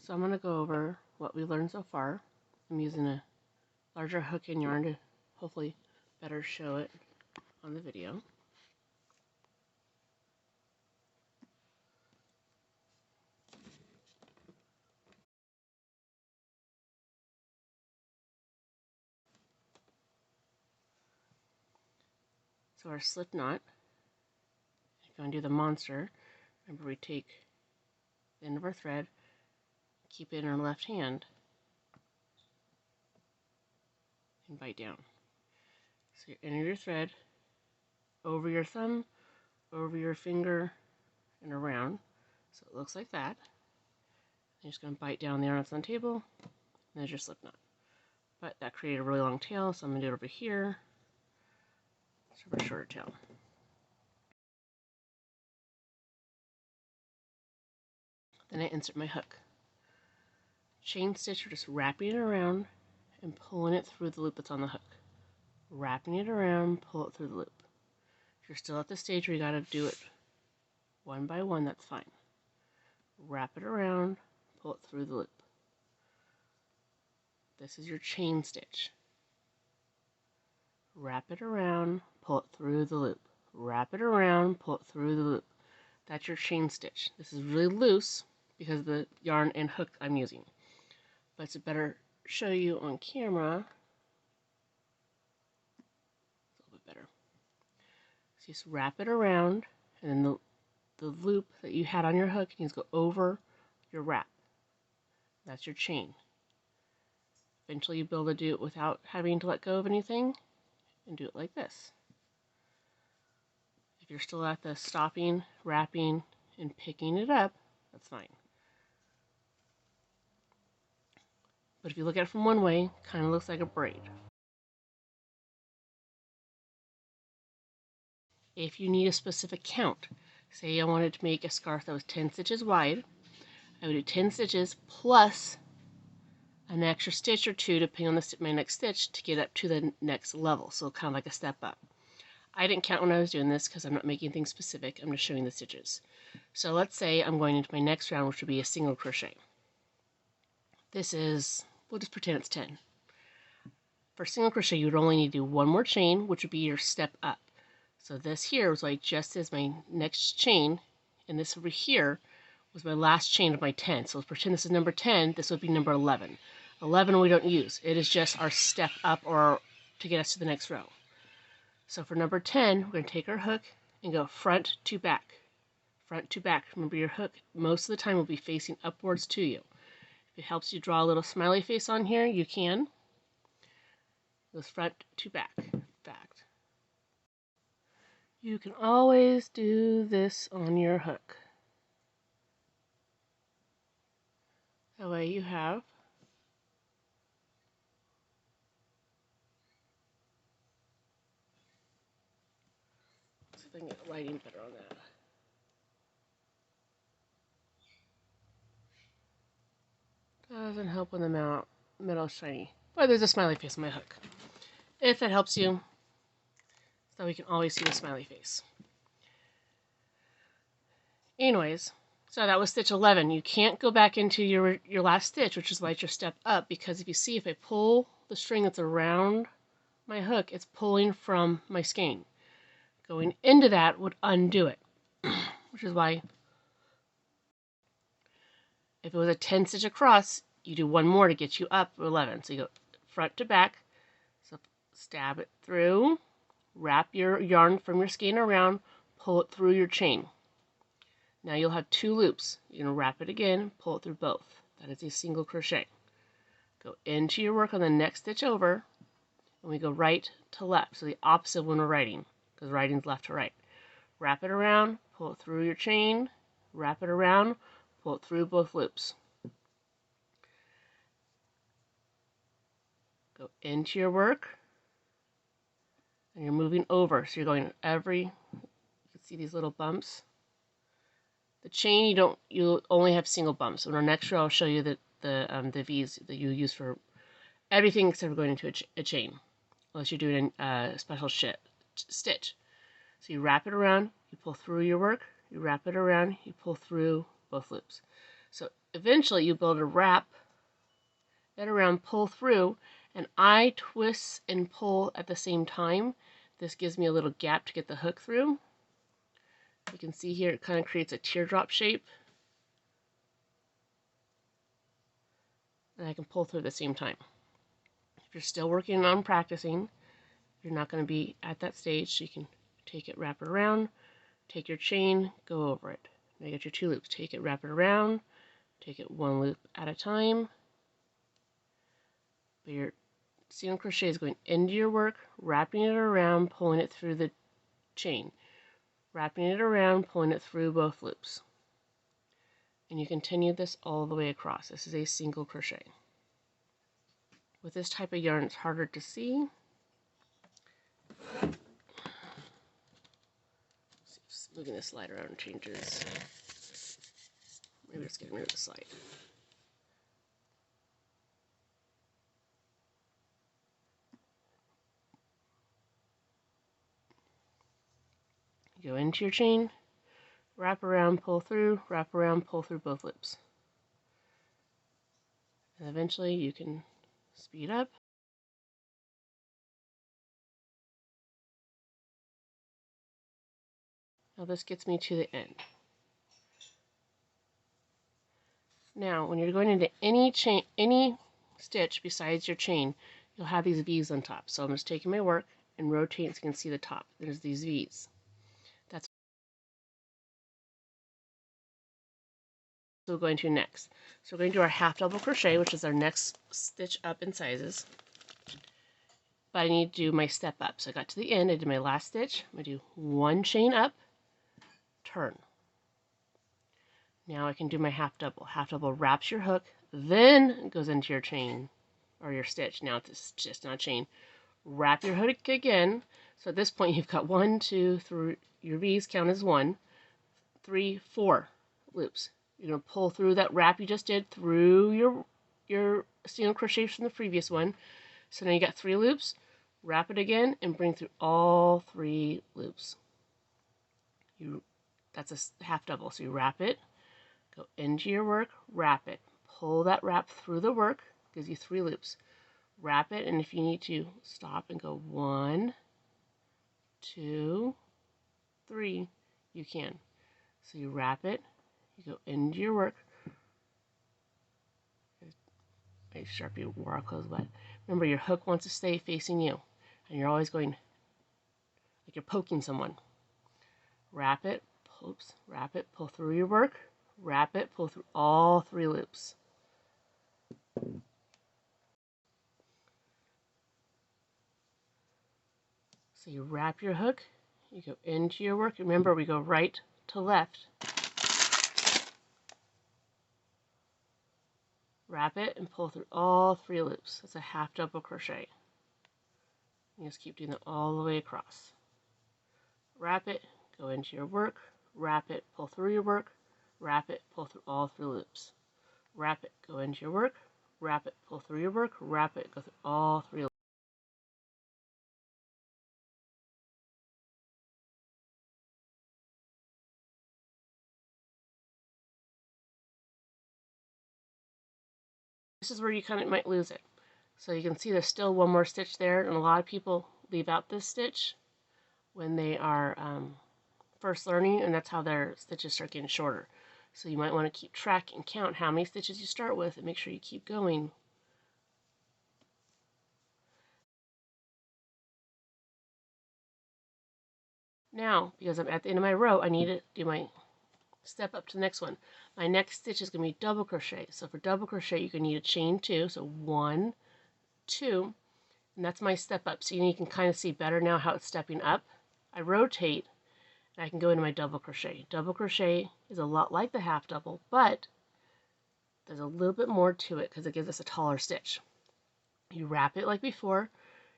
So I'm going to go over what we learned so far. I'm using a larger hook and yarn to hopefully better show it on the video. So our slip knot, if you want to do the monster, remember we take the end of our thread, keep it in our left hand, and bite down. So you enter your thread over your thumb, over your finger, and around. So it looks like that. You're just going to bite down the yarn that's on the table, and there's your slip knot. But that created a really long tail, so I'm going to do it over here. Sort of a shorter tail. Then I insert my hook. Chain stitch, or just wrapping it around and pulling it through the loop that's on the hook. Wrapping it around, pull it through the loop. If you're still at the stage where you got to do it one by one, that's fine. Wrap it around, pull it through the loop. This is your chain stitch. Wrap it around, pull it through the loop. Wrap it around, pull it through the loop. That's your chain stitch. This is really loose because of the yarn and hook I'm using. But to better show you on camera, it's a little bit better. So just wrap it around, and then the loop that you had on your hook needs to go over your wrap. That's your chain. Eventually you'll be able to do it without having to let go of anything, and do it like this. If you're still at the stopping, wrapping, and picking it up, that's fine. But if you look at it from one way, it kind of looks like a braid. If you need a specific count, say I wanted to make a scarf that was 10 stitches wide, I would do 10 stitches plus an extra stitch or two depending on my next stitch to get up to the next level, so kind of like a step up. I didn't count when I was doing this because I'm not making things specific, I'm just showing the stitches. So let's say I'm going into my next round, which would be a single crochet. This is, we'll just pretend it's 10. For single crochet, you would only need to do one more chain, which would be your step up. So this here was like just as my next chain, and this over here was my last chain of my 10. So let's pretend this is number 10, this would be number 11. 11 we don't use, it is just our step up or to get us to the next row. So for number 10, we're going to take our hook and go front to back. Front to back. Remember, your hook most of the time will be facing upwards to you. If it helps you draw a little smiley face on here, you can. It goes front to back. Fact. You can always do this on your hook. That way you have see if I can get lighting better on that. Doesn't help when the metal is shiny. But there's a smiley face on my hook. If that helps you, so we can always see the smiley face. Anyways, so that was stitch 11. You can't go back into your last stitch, which is why it's your step up, because if you see, if I pull the string that's around my hook, it's pulling from my skein. Going into that would undo it, which is why if it was a 10 stitch across, you do one more to get you up 11. So you go front to back, so stab it through, wrap your yarn from your skein around, pull it through your chain. Now you'll have two loops. You're going to wrap it again, pull it through both. That is a single crochet. Go into your work on the next stitch over, and we go right to left. So the opposite when we're writing, because writing's left to right. Wrap it around, pull it through your chain, wrap it around, pull it through both loops. Go into your work, and you're moving over. So you're going you can see these little bumps. The chain, you only have single bumps. In our next row, I'll show you the V's that you use for everything except for going into a chain, unless you're doing a special stitch. So you wrap it around, you pull through your work, you wrap it around, you pull through both loops. So eventually you'll be able to wrap it around, pull through, and I twist and pull at the same time. This gives me a little gap to get the hook through. You can see here it kind of creates a teardrop shape. And I can pull through at the same time. If you're still working on practicing, you're not going to be at that stage, so you can take it, wrap it around, take your chain, go over it. Now you got your 2 loops. Take it, wrap it around, take it 1 loop at a time. But your single crochet is going into your work, wrapping it around, pulling it through the chain, wrapping it around, pulling it through both loops. And you continue this all the way across. This is a single crochet. With this type of yarn, it's harder to see. Moving the slide around changes. Maybe just getting rid of the slide. You go into your chain, wrap around, pull through, wrap around, pull through both loops. And eventually you can speed up. Now this gets me to the end. Now when you're going into any stitch besides your chain, you'll have these V's on top. So I'm just taking my work and rotating so you can see the top. There's these V's. That's what we're going to next. So we're going to do our half double crochet, which is our next stitch up in sizes. But I need to do my step up. So I got to the end, I did my last stitch. I'm going to do 1 chain up, turn. Now I can do my half double. Half double wraps your hook, then goes into your chain or your stitch. Now it's just not a chain. Wrap your hook again. So at this point you've got 1, 2, 3. Your V's count as 1, 3, 4 loops. You're going to pull through that wrap you just did through your single crochet from the previous one. So now you got 3 loops. Wrap it again and bring through all 3 loops. That's a half double. So you wrap it, go into your work, wrap it, pull that wrap through the work, gives you 3 loops. Wrap it, and if you need to, stop and go 1, 2, 3, you can. So you wrap it, you go into your work. Make sure your wire clothes wet. Remember, your hook wants to stay facing you, and you're always going like you're poking someone. Wrap it, wrap it, pull through your work, wrap it, pull through all 3 loops. So you wrap your hook, you go into your work. Remember, we go right to left. Wrap it and pull through all 3 loops. That's a half double crochet. You just keep doing that all the way across. Wrap it, go into your work, wrap it, pull through your work, wrap it, pull through all 3 loops. Wrap it, go into your work, wrap it, pull through your work, wrap it, go through all 3 loops. This is where you kind of might lose it. So you can see there's still 1 more stitch there, and a lot of people leave out this stitch when they are first learning, and that's how their stitches start getting shorter. So you might want to keep track and count how many stitches you start with and make sure you keep going. Now, because I'm at the end of my row, I need to do my step up to the next one. My next stitch is going to be double crochet. So for double crochet, you're going to need a chain 2. So 1, 2, and that's my step up. So you can kind of see better now how it's stepping up. I rotate, and I can go into my double crochet. Double crochet is a lot like the half double, but there's a little bit more to it because it gives us a taller stitch. You wrap it like before.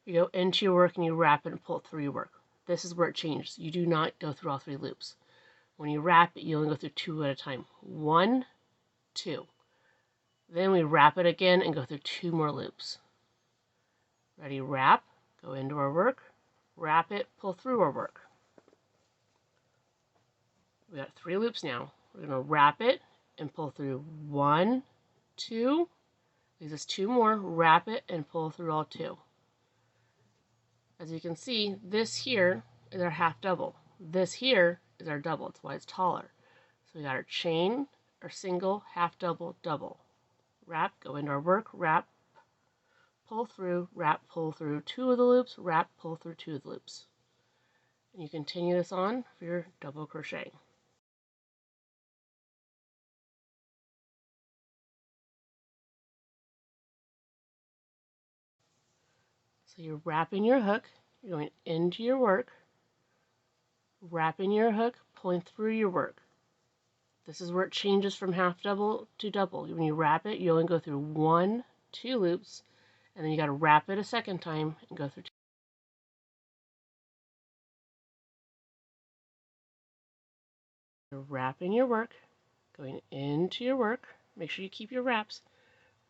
You go into your work and you wrap it and pull it through your work. This is where it changes. You do not go through all 3 loops. When you wrap it, you only go through 2 at a time. 1, 2. Then we wrap it again and go through 2 more loops. Ready, wrap, go into our work, wrap it, pull through our work. We got 3 loops now. We're going to wrap it and pull through 1, 2, leaves us 2 more, wrap it and pull through all 2. As you can see, this here is our half double. This here is our double. That's why it's taller. So we got our chain, our single, half double, double. Wrap, go into our work, wrap, pull through, wrap, pull through 2 of the loops, wrap, pull through 2 of the loops. And you continue this on for your double crochet. So you're wrapping your hook, you're going into your work, wrapping your hook, pulling through your work. This is where it changes from half double to double. When you wrap it, you only go through 1, 2 loops, and then you got to wrap it a second time and go through 2. You're wrapping your work, going into your work. Make sure you keep your wraps.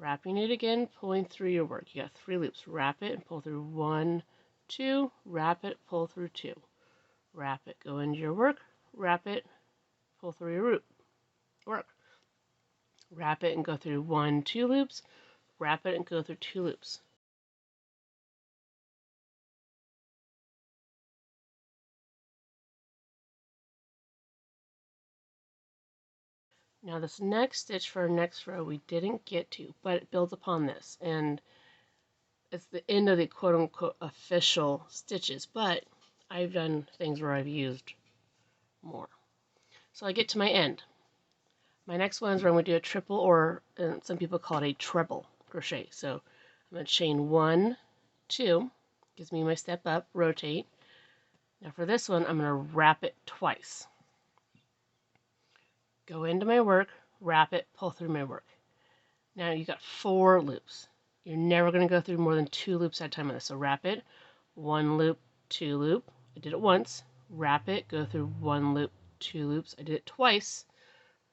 Wrapping it again, pulling through your work. You got 3 loops. Wrap it and pull through 1, 2, wrap it, pull through 2. Wrap it, go into your work, wrap it, pull through your work. Wrap it and go through 1, 2 loops, wrap it and go through 2 loops. Now this next stitch for our next row we didn't get to, but it builds upon this, and it's the end of the quote-unquote official stitches, but I've done things where I've used more. So I get to my end. My next one is where I'm going to do a triple, or some people call it a treble crochet. So I'm going to chain 1, 2, gives me my step up, rotate. Now for this one, I'm going to wrap it twice. Go into my work, wrap it, pull through my work. Now you got 4 loops. You're never going to go through more than 2 loops at a time on this. So wrap it, 1 loop, 2 loop. I did it once. Wrap it, go through 1 loop, 2 loops. I did it twice.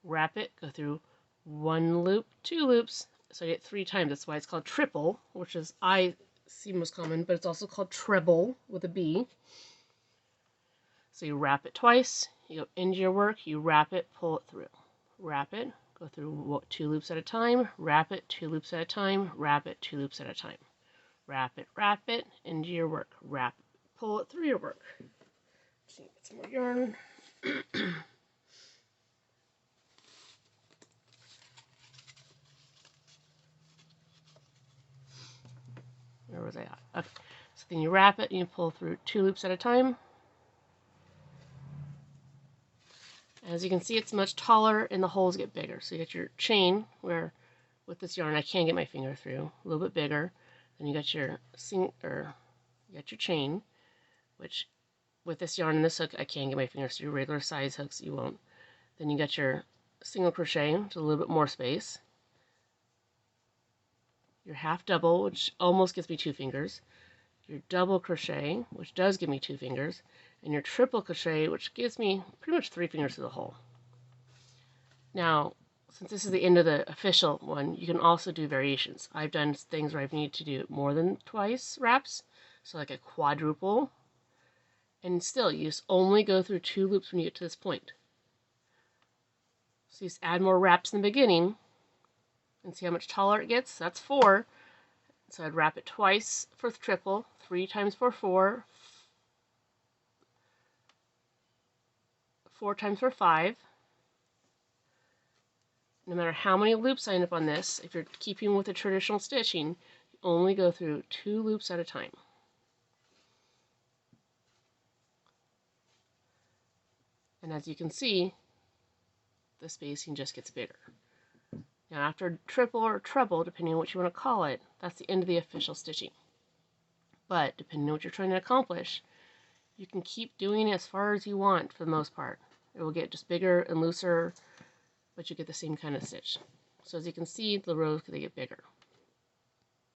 Wrap it, go through 1 loop, 2 loops. So I did it 3 times. That's why it's called triple, which is I see most common, but it's also called treble with a B. So you wrap it twice, you go into your work, you wrap it, pull it through. Wrap it, go through 2 loops at a time, wrap it, 2 loops at a time, wrap it, 2 loops at a time. Wrap it, into your work. Wrap it, pull it through your work. Just need to get some more yarn. Where was I at? Okay. So then you wrap it and you pull through 2 loops at a time. As you can see, it's much taller and the holes get bigger. So you get your chain, where with this yarn I can get my finger through, a little bit bigger. Then you got your chain, which with this yarn and this hook I can get my fingers through. Regular size hooks you won't. Then you got your single crochet, which is a little bit more space. Your half double, which almost gives me 2 fingers. Your double crochet, which does give me 2 fingers. And your triple crochet, which gives me pretty much 3 fingers to the hole. Now, since this is the end of the official one, you can also do variations. I've done things where I've needed to do more than twice wraps, so like a quadruple, and still you just only go through 2 loops when you get to this point. So you just add more wraps in the beginning, and see how much taller it gets. That's 4. So I'd wrap it twice for triple, 3 times for 4, 4 times for 5. No matter how many loops I end up on this, if you're keeping with the traditional stitching, you only go through 2 loops at a time. And as you can see, the spacing just gets bigger. Now after triple or treble, depending on what you want to call it, that's the end of the official stitching. But depending on what you're trying to accomplish, you can keep doing it as far as you want for the most part. It will get just bigger and looser, but you get the same kind of stitch. So as you can see, the rows, they get bigger.